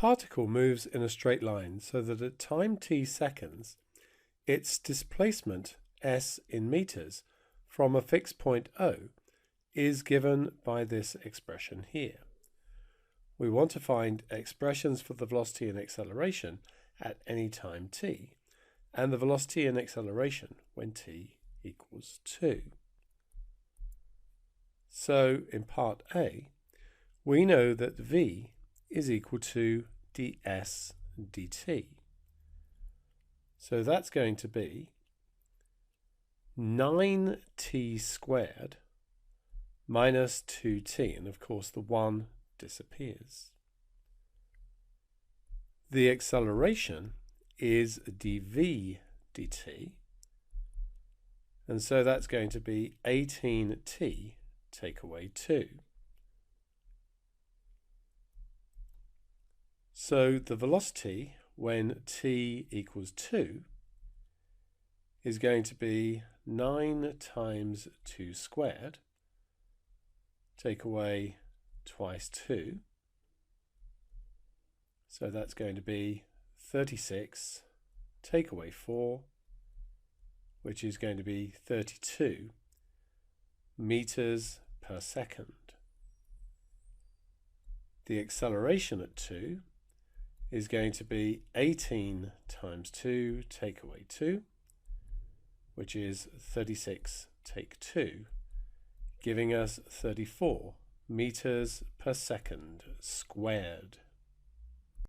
particle moves in a straight line so that at time t seconds, its displacement s in meters from a fixed point O is given by this expression here. We want to find expressions for the velocity and acceleration at any time t, and the velocity and acceleration when t equals 2. So in part A, we know that v is equal to ds dt. So that's going to be 9t squared minus 2t, and of course the 1 disappears. The acceleration is dv dt, and so that's going to be 18t take away 2. So the velocity when t equals 2 is going to be 9 times 2 squared, take away twice 2, so that's going to be 36, take away 4, which is going to be 32 meters per second. The acceleration at 2 is going to be 18 times 2 take away 2, which is 36 take 2, giving us 34 meters per second squared.